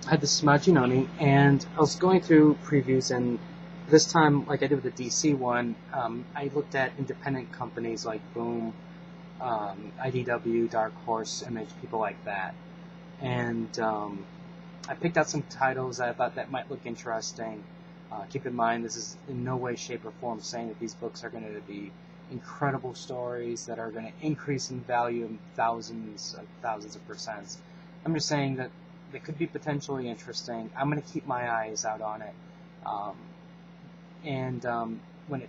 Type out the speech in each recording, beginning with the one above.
Hi, this is Majinoni, and I was going through previews, and this time, like I did with the DC one, I looked at independent companies like Boom, IDW, Dark Horse, Image, people like that, and I picked out some titles that I thought that might look interesting. Keep in mind, this is in no way, shape, or form saying that these books are going to be incredible stories that are going to increase in value in thousands of percents. I'm just saying that they could be potentially interesting. I'm going to keep my eyes out on it. And when they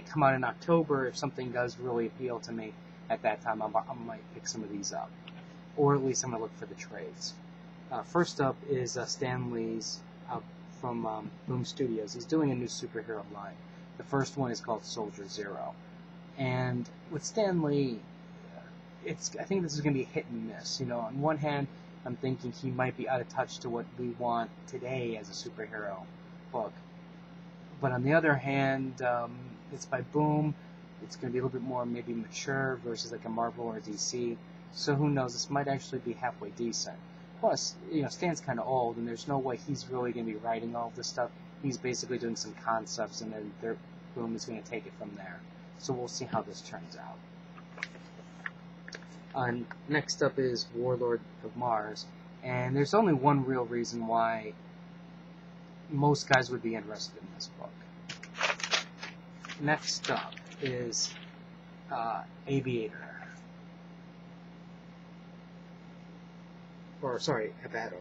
come out in October, if something does really appeal to me at that time, I might pick some of these up, or at least I'm going to look for the trades. First up is Stan Lee's from Boom Studios. He's doing a new superhero line. The first one is called Soldier Zero, and with Stan Lee, I think this is going to be hit and miss. You know, on one hand, I'm thinking he might be out of touch to what we want today as a superhero book. But on the other hand, it's by Boom. It's going to be a little bit more maybe mature versus like a Marvel or a DC. So who knows? This might actually be halfway decent. Plus, you know, Stan's kind of old, and there's no way he's really going to be writing all of this stuff. He's basically doing some concepts, and then Boom is going to take it from there. So we'll see how this turns out. Next up is Warlord of Mars, and there's only one real reason why most guys would be interested in this book. Next up is Aviator. Or, sorry, Aviator.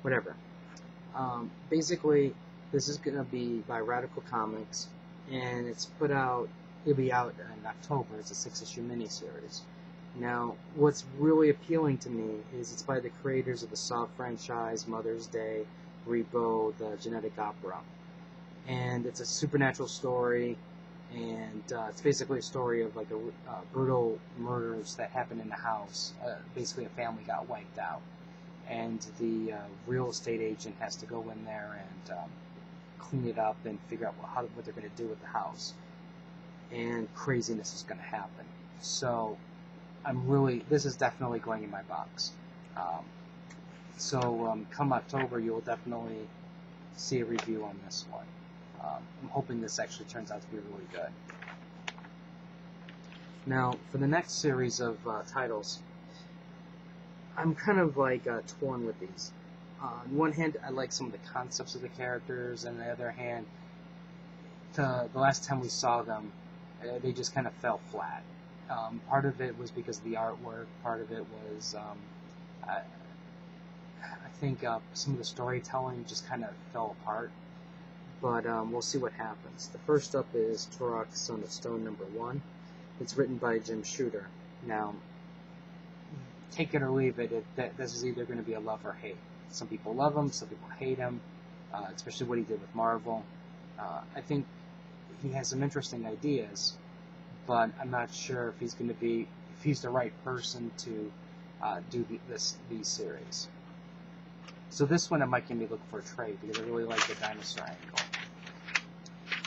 Whatever. Basically, this is going to be by Radical Comics, and it'll be out in October. It's a 6-issue miniseries. Now, what's really appealing to me is it's by the creators of the Saw franchise, Mother's Day, Repo, the Genetic Opera. And it's a supernatural story, and it's basically a story of like brutal murders that happened in the house. Basically, a family got wiped out, and the real estate agent has to go in there and clean it up and figure out what they're going to do with the house. And craziness is going to happen. So this is definitely going in my box. Come October, you'll definitely see a review on this one. I'm hoping this actually turns out to be really good. Now, for the next series of titles, I'm kind of like torn with these. On one hand, I like some of the concepts of the characters, and on the other hand, the last time we saw them, they just kind of fell flat. Part of it was because of the artwork, part of it was, I think some of the storytelling just kind of fell apart, but we'll see what happens. The first up is Taurus, Son of Stone, #1. It's written by Jim Shooter. Now, take it or leave it, this is either going to be a love or hate. Some people love him, some people hate him, especially what he did with Marvel. I think he has some interesting ideas, but I'm not sure if he's the right person to do these series. So this one I might give me look for a trade because I really like the dinosaur angle.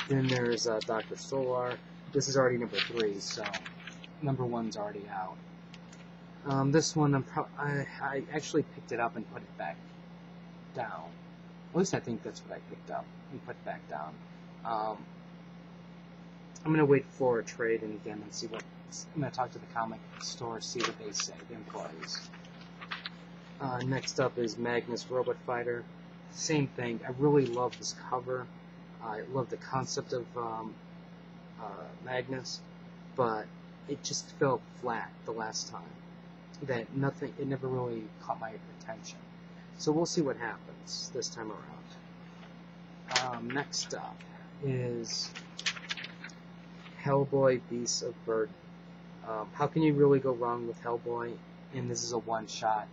Then there's Dr. Solar. This is already #3, so #1's already out. This one I actually picked it up and put it back down. At least I think that's what I picked up and put back down. I'm going to wait for a trade and see what. I'm going to talk to the comic store, see what they say, the employees. Next up is Magnus Robot Fighter. Same thing. I really love this cover. I love the concept of Magnus, but it just fell flat the last time. It never really caught my attention. So we'll see what happens this time around. Next up is Hellboy, Beasts of Burden. How can you really go wrong with Hellboy? And this is a one-shot.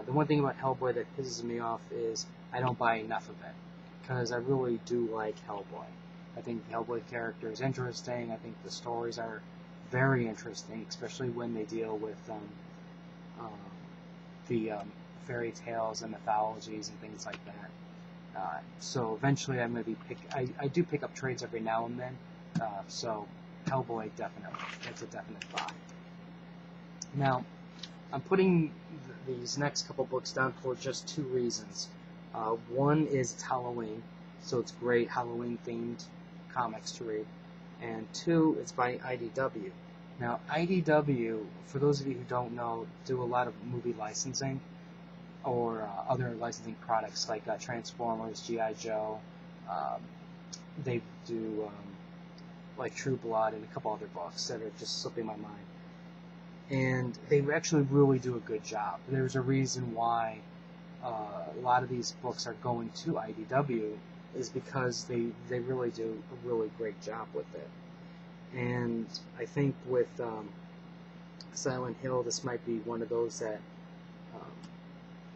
The one thing about Hellboy that pisses me off is I don't buy enough of it, because I really do like Hellboy. I think the Hellboy character is interesting. I think the stories are very interesting, especially when they deal with the fairy tales and mythologies and things like that. So eventually I'm going to be I do pick up trades every now and then. So Hellboy, definitely. That's a definite buy. Now, I'm putting these next couple books down for just two reasons. One is it's Halloween, so it's great Halloween-themed comics to read. And two, it's by IDW. Now, IDW, for those of you who don't know, do a lot of movie licensing or other licensing products like Transformers, G.I. Joe. They do like True Blood and a couple other books that are just slipping my mind. And they actually really do a good job. There's a reason why a lot of these books are going to IDW is because they really do a really great job with it. And I think with Silent Hill, this might be one of those that,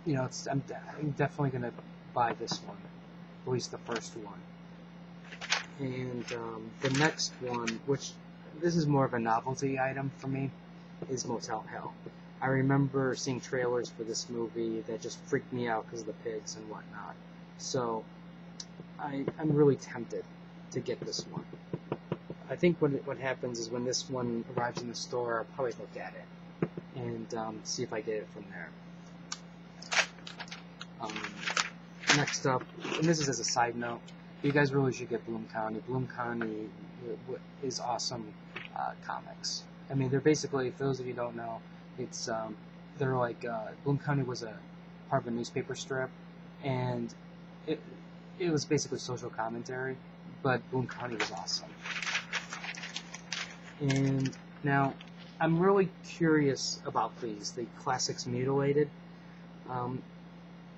you know, I'm definitely going to buy this one, at least the first one. And the next one, which this is more of a novelty item for me, is Motel Hell. I remember seeing trailers for this movie that just freaked me out because of the pigs and whatnot. So I'm really tempted to get this one. I think what happens is when this one arrives in the store, I'll probably look at it and see if I get it from there. Next up, and this is as a side note, you guys really should get Bloom County. Bloom County is awesome comics. I mean, they're basically, for those of you who don't know, it's they're like Bloom County was a part of a newspaper strip, and it was basically social commentary, but Bloom County was awesome. And now, I'm really curious about these, the Classics Mutilated.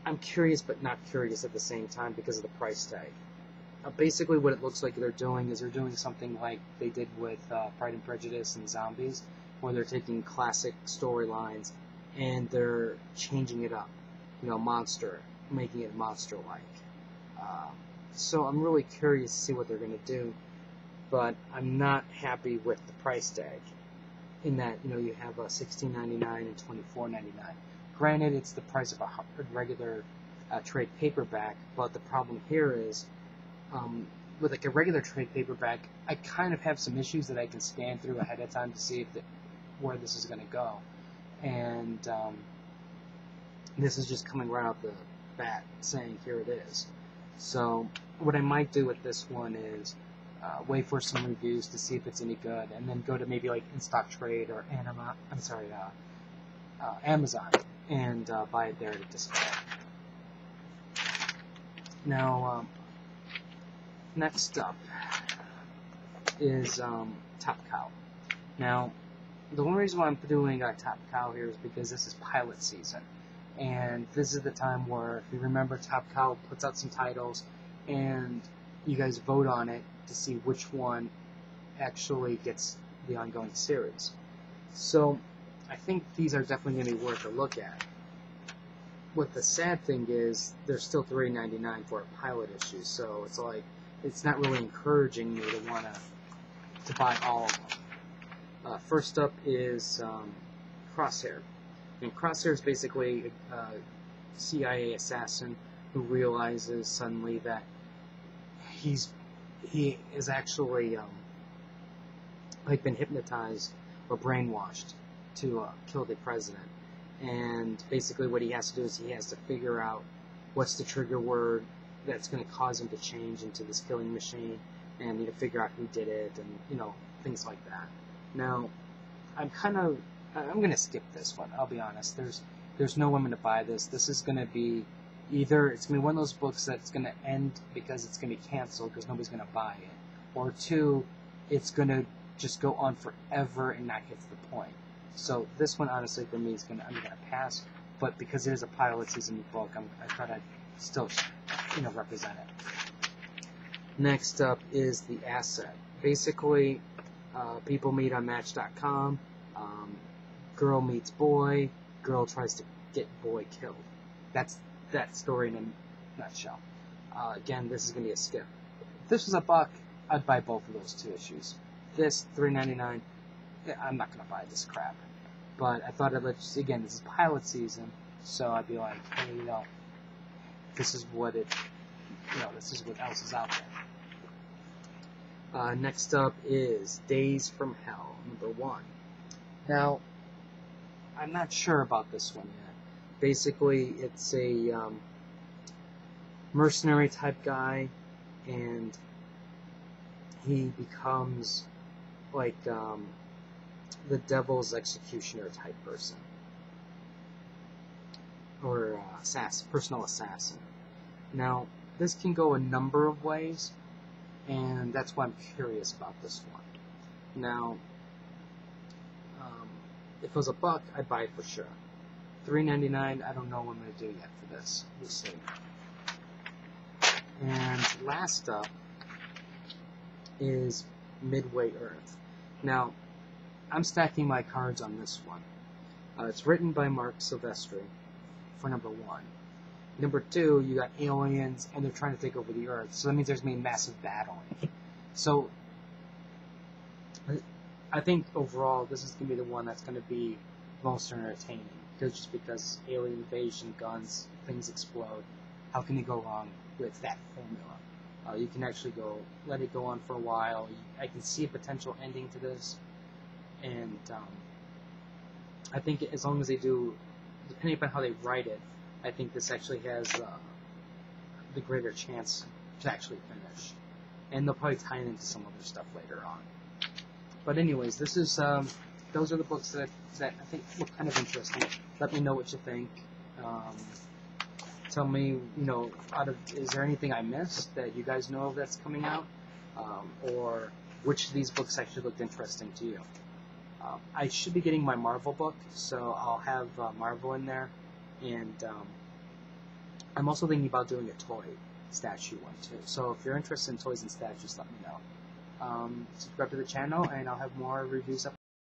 I'm curious but not curious at the same time because of the price tag. Basically what it looks like they're doing is they're doing something like they did with Pride and Prejudice and Zombies, where they're taking classic storylines and they're changing it up, you know, making it monster-like. So I'm really curious to see what they're going to do, but I'm not happy with the price tag, in that, you know, you have $16.99 and $24.99. Granted, it's the price of a regular trade paperback, but the problem here is, with like a regular trade paperback, I kind of have some issues that I can scan through ahead of time to see where this is going to go. And this is just coming right out the bat saying, here it is. So what I might do with this one is wait for some reviews to see if it's any good, and then go to maybe like In Stock Trade or Amazon, and buy it there at a discount. Now, next up is Top Cow. Now, the one reason why I'm doing Top Cow here is because this is pilot season. And this is the time where, if you remember, Top Cow puts out some titles, and you guys vote on it to see which one actually gets the ongoing series. So, I think these are definitely going to be worth a look at. What the sad thing is, they're still $3.99 for a pilot issue, so it's like, it's not really encouraging me to want to buy all of them. First up is Crosshair. And Crosshair is basically a CIA assassin who realizes suddenly that he is actually like been hypnotized or brainwashed to kill the president. And basically what he has to do is he has to figure out what's the trigger word that's going to cause him to change into this killing machine, and you know, figure out who did it, and you know, things like that. Now, I'm going to skip this one. I'll be honest. There's no women to buy this. This is going to be either it's going to be one of those books that's going to end because it's going to be canceled because nobody's going to buy it, or two, it's going to just go on forever and not get to the point. So this one, honestly, for me, I'm going to pass. But because it is a pilot season book, I thought I'd still, you know, represent it. Next up is The Asset. Basically, people meet on Match.com. Girl meets boy. Girl tries to get boy killed. That's that story in a nutshell. Again, this is going to be a skip. If this was $1, I'd buy both of those two issues. This, $3.99. I'm not going to buy this crap. But I thought I'd let you see, again, this is pilot season, so I'd be like, hey, you know, this is what this is what else is out there. Next up is Days from Hell, #1. Now, I'm not sure about this one yet. Basically, it's a mercenary type guy, and he becomes like the devil's executioner type person, or personal assassin. Now, this can go a number of ways, and that's why I'm curious about this one. Now, if it was $1, I'd buy it for sure. $3.99, I don't know what I'm going to do yet for this. We'll see. And last up is Midway Earth. Now, I'm stacking my cards on this one. It's written by Mark Silvestri for number 1. Number 2, you got aliens, and they're trying to take over the Earth, so that means there's going to be massive battling. So, I think overall, this is going to be the one that's going to be most entertaining. Because alien invasion, guns, things explode. How can you go wrong with that formula? You can actually let it go on for a while. I can see a potential ending to this. And I think as long as they do, depending upon how they write it, I think this actually has the greater chance to actually finish. And they'll probably tie it into some other stuff later on. But anyways, this is those are the books that I think look kind of interesting. Let me know what you think. Tell me, is there anything I missed that you guys know of that's coming out? Or which of these books actually looked interesting to you? I should be getting my Marvel book, so I'll have Marvel in there. And I'm also thinking about doing a toy statue one too. So if you're interested in toys and statues, let me know. Subscribe to the channel, and I'll have more reviews up